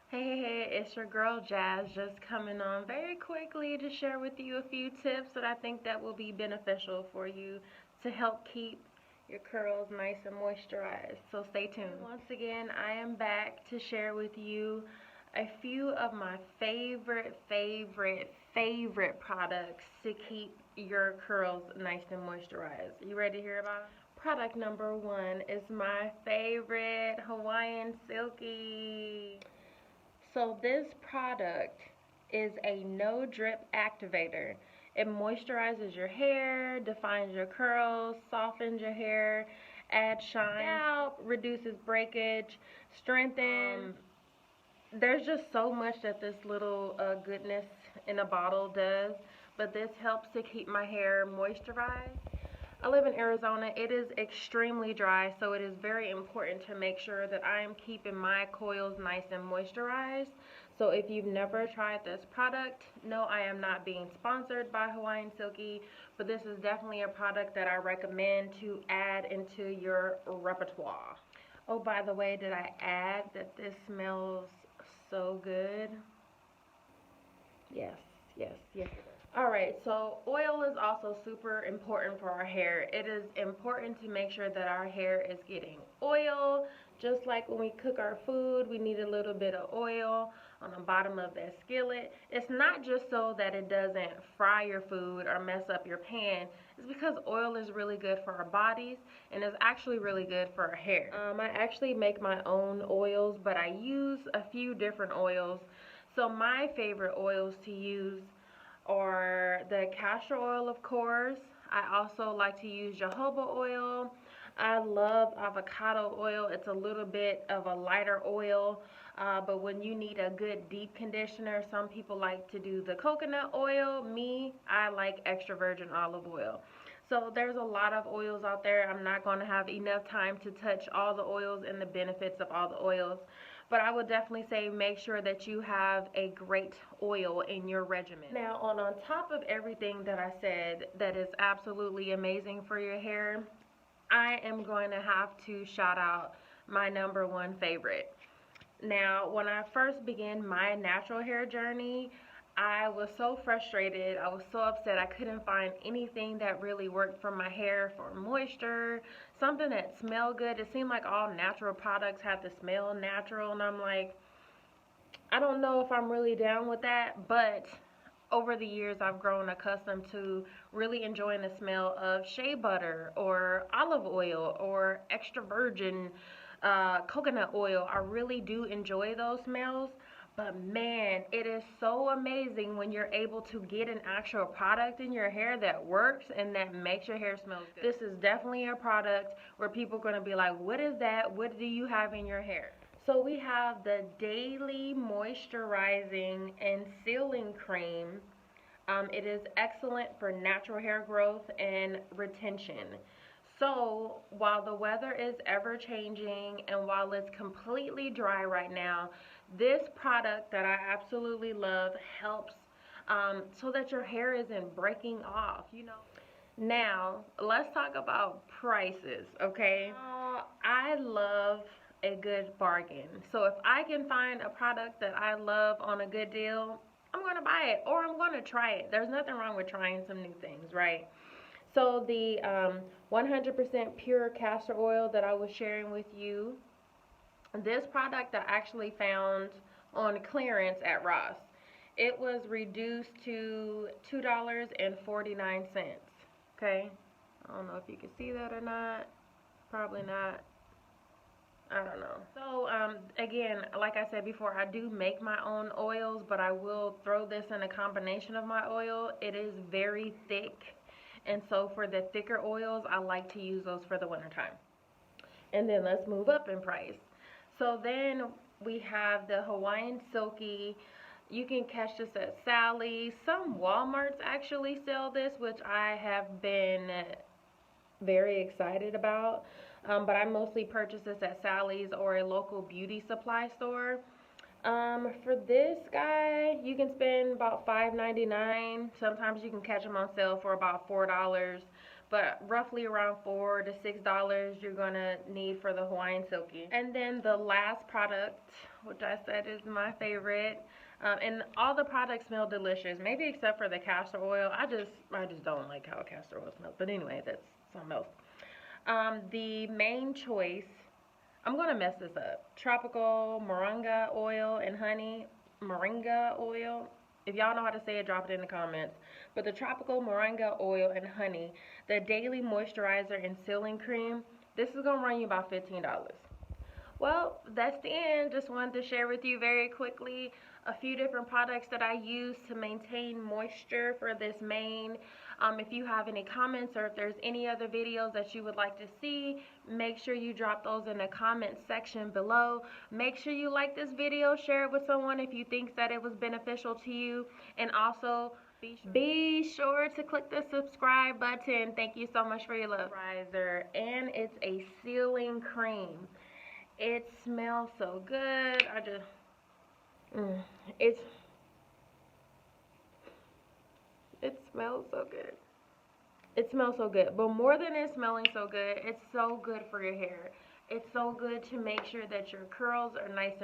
Hey, it's your girl Jazz just coming on very quickly to share with you a few tips that I think that will be beneficial for you to help keep your curls nice and moisturized. So stay tuned. Once again, I am back to share with you a few of my favorite products to keep your curls nice and moisturized. You ready to hear about them? Product number one is my favorite Hawaiian Silky. So this product is a no drip activator. It moisturizes your hair, defines your curls, softens your hair, adds shine, scalp, reduces breakage, strengthens. There's just so much that this little goodness in a bottle does, but this helps to keep my hair moisturized. I live in Arizona. It is extremely dry, so it is very important to make sure that I am keeping my coils nice and moisturized. So if you've never tried this product, no, I am not being sponsored by Hawaiian Silky, but this is definitely a product that I recommend to add into your repertoire. Oh, by the way, did I add that this smells so good? Yes, yes. Alright, so oil is also super important for our hair. It is important to make sure that our hair is getting oil. Just like when we cook our food, we need a little bit of oil on the bottom of that skillet. It's not just so that it doesn't fry your food or mess up your pan. It's because oil is really good for our bodies and it's actually really good for our hair. I actually make my own oils, but I use a few different oils. So my favorite oils to use or the castor oil, of course. I also like to use jojoba oil. I love avocado oil. It's a little bit of a lighter oil, but when you need a good deep conditioner, some people like to do the coconut oil. Me, I like extra virgin olive oil. So there's a lot of oils out there. I'm not going to have enough time to touch all the oils and the benefits of all the oils. But I would definitely say make sure that you have a great oil in your regimen. Now, on top of everything that I said that is absolutely amazing for your hair, I am going to have to shout out my number one favorite. Now, when I first began my natural hair journey, I was so frustrated. I was so upset. I couldn't find anything that really worked for my hair for moisture, something that smelled good. It seemed like all natural products had to smell natural, and I'm like, I don't know if I'm really down with that, but over the years I've grown accustomed to really enjoying the smell of shea butter or olive oil or extra virgin coconut oil. I really do enjoy those smells. But man, it is so amazing when you're able to get an actual product in your hair that works and that makes your hair smell good. This is definitely a product where people are going to be like, what is that? What do you have in your hair? So we have the Daily Moisturizing and Sealing Cream. It is excellent for natural hair growth and retention. So while the weather is ever changing and while it's completely dry right now, this product that I absolutely love helps so that your hair isn't breaking off, you know. Now, let's talk about prices, okay? I love a good bargain. So if I can find a product that I love on a good deal, I'm going to buy it or I'm going to try it. There's nothing wrong with trying some new things, right? So the 100% pure castor oil that I was sharing with you, this product I actually found on clearance at Ross. It was reduced to $2.49. Okay, I don't know if you can see that or not. Probably not. I don't know. So again, like I said before, I do make my own oils, but I will throw this in a combination of my oil. It is very thick, and so for the thicker oils, I like to use those for the wintertime. And then let's move up in price. So then we have the Hawaiian Silky. You can catch this at Sally's. Some Walmarts actually sell this, which I have been very excited about. But I mostly purchase this at Sally's or a local beauty supply store. For this guy, you can spend about $5.99. Sometimes you can catch them on sale for about $4. but roughly around $4 to $6 you're gonna need for the Hawaiian Silky. And then the last product, which I said is my favorite, and all the products smell delicious, maybe except for the castor oil. I just don't like how castor oil smells. But anyway, that's something else. The main choice, I'm gonna mess this up. Tropical moringa oil and honey. Moringa oil. If y'all know how to say it, drop it in the comments. But the tropical moringa oil and honey, the daily moisturizer and sealing cream, this is gonna run you about $15. Well, that's the end. Just wanted to share with you very quickly a few different products that I use to maintain moisture for this mane. If you have any comments or if there's any other videos that you would like to see, make sure you drop those in the comment section below. Make sure you like this video, share it with someone if you think that it was beneficial to you, and also be sure to click the subscribe button. Thank you so much for your love. And it's a sealing cream. It smells so good. It smells so good. It smells so good. But more than it smelling so good, it's so good for your hair. It's so good to make sure that your curls are nice and